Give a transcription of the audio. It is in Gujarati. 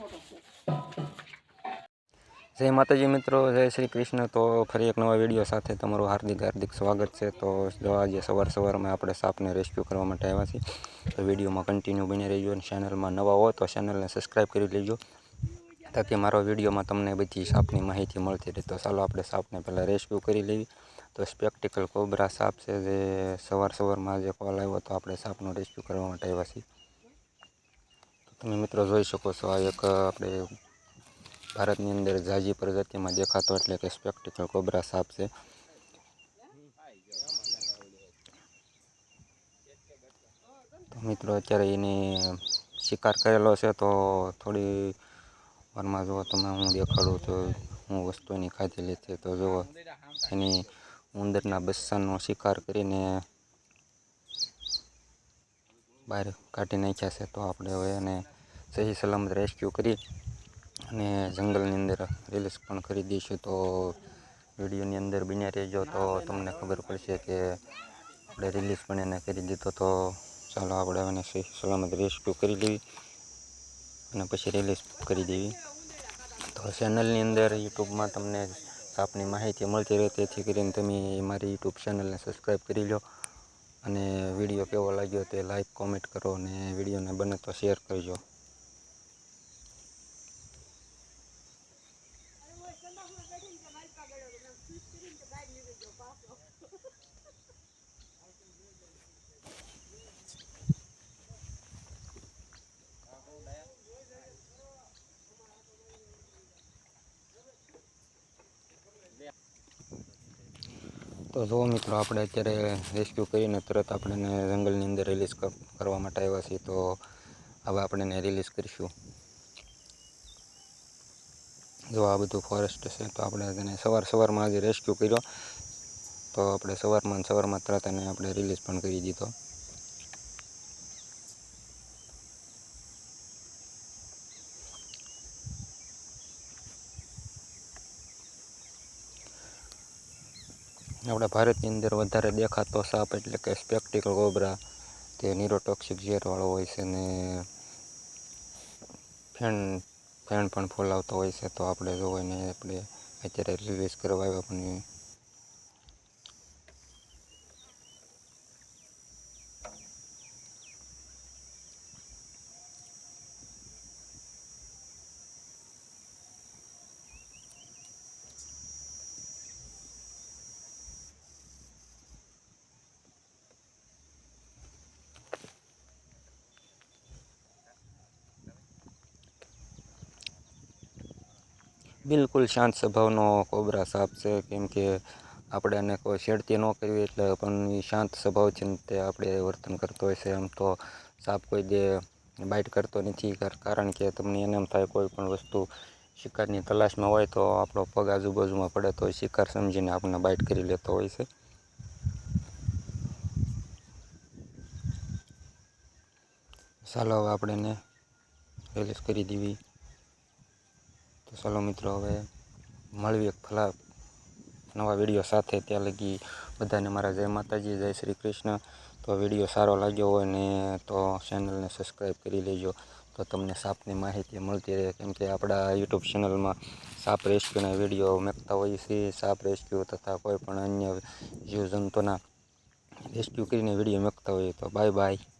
જય માતાજી મિત્રો, જય શ્રી કૃષ્ણ। તો ફરી એક નવા વિડીયો સાથે તમારું હાર્દિક હાર્દિક સ્વાગત છે। તો જો આજે સવારમાં આપણે સાપને રેસ્ક્યુ કરવા માટે આવ્યા છીએ। તો વિડીયોમાં કન્ટિન્યુ બની રહેજો અને ચેનલમાં નવા હો તો ચેનલને સબસ્ક્રાઈબ કરી લેજો, તાકી મારો વિડીયોમાં તમને બધી સાપની માહિતી મળતી રહે। તો ચાલો આપણે સાપને પહેલાં રેસ્ક્યુ કરી લેવી। તો સ્પેક્ટિકલ કોબરા સાપ છે, જે સવારમાં જે કોલ આવ્યો તો આપણે સાપનો રેસ્ક્યુ કરવા માટે આવ્યા છીએ। તો તમે મિત્રો જોઈ શકો છો, આ એક આપણે ભારતની અંદર ઝાઝી પ્રજાતિમાં દેખાતો એટલે કે સ્પેક્ટિકલ કોબરા સાપ છે। તો મિત્રો અત્યારે એની શિકાર કરેલો છે, તો થોડી વારમાં જો તમે હું દેખાડું તો હું વસ્તુ એની ખાધેલી છે। તો જુઓ, એની ઉંદરના બચ્ચાનો શિકાર કરીને બહાર કાઢી નાખ્યા છે। તો આપણે હવે એને સહી સલામત રેસ્ક્યુ કરી અને જંગલની અંદર રિલીઝ પણ કરી દઈશું। તો વિડીયોની અંદર બન્યા રહેજો, તો તમને ખબર પડશે કે આપણે રિલીઝ પણ એને કરી દીધો। તો ચાલો આપણે એને સહી સલામત રેસ્ક્યુ કરી લેવી અને પછી રિલીઝ કરી દેવી। તો ચેનલની અંદર યુટ્યુબમાં તમને સાપની માહિતી મળતી રહે, તેથી કરીને તમે મારી યુટ્યુબ ચેનલને સબસ્ક્રાઈબ કરી લો અને વિડીયો કેવો લાગ્યો તે લાઈક કોમેન્ટ કરો અને વિડીયોને બને તો શેર કરજો। તો જો મિત્રો, આપણે અત્યારે રેસ્ક્યુ કરીને તરત આપણે એને જંગલની અંદર રિલીઝ કરવા માટે આવ્યા છીએ। તો હવે આપણે એને રિલીઝ કરીશું। જો આ બધું ફોરેસ્ટ છે, તો આપણે તેને સવારમાં આજે રેસ્ક્યુ કર્યો, તો આપણે સવારમાં તરત એને આપણે રિલીઝ પણ કરી દીધો। આપણા ભારતની અંદર વધારે દેખાતો સાપ એટલે કે સ્પેક્ટિકલ કોબરા, તે ન્યુરોટોક્સિક ઝેરવાળો હોય છે ને ફેણ પણ ફોલાવતો હોય છે। તો આપણે જોઈને આપણે અત્યારે રિલીઝ કરવા આવ્યા પણ બિલકુલ શાંત સ્વભાવનો કોબરા સાપ છે, કેમ કે આપણે એને કોઈ છેડતી ન કરવી એટલે પણ એ શાંત સ્વભાવ છે ને તે આપણે વર્તન કરતો હોય છે। આમ તો સાપ કોઈ દે બાઇટ કરતો નથી, કારણ કે તમને એને એમ થાય કોઈ પણ વસ્તુ શિકારની તલાશમાં હોય તો આપણો પગ આજુબાજુમાં પડે તો શિકાર સમજીને આપણને બાઇટ કરી લેતો હોય છે। ચાલો હવે આપણે એને રિલીઝ કરી દેવી। તો ચાલો મિત્રો, હવે મળીએ નવા વિડીયો સાથે। ત્યાં લગી બધાને મારા જય માતાજી, જય શ્રી કૃષ્ણ। તો વિડીયો સારો લાગ્યો હોય ને તો ચેનલને સબસ્ક્રાઈબ કરી લેજો, તો તમને સાપની માહિતી મળતી રહે। કેમ કે આપણા યુટ્યુબ ચેનલમાં સાપ રેસ્ક્યુના વિડીયો મૂકતા હોઈએ છીએ। સાપ રેસ્ક્યુ તથા કોઈ પણ અન્ય જીવજંતુના રેસ્ક્યુ કરીને વિડીયો મૂકતા હોઈએ। તો બાય બાય।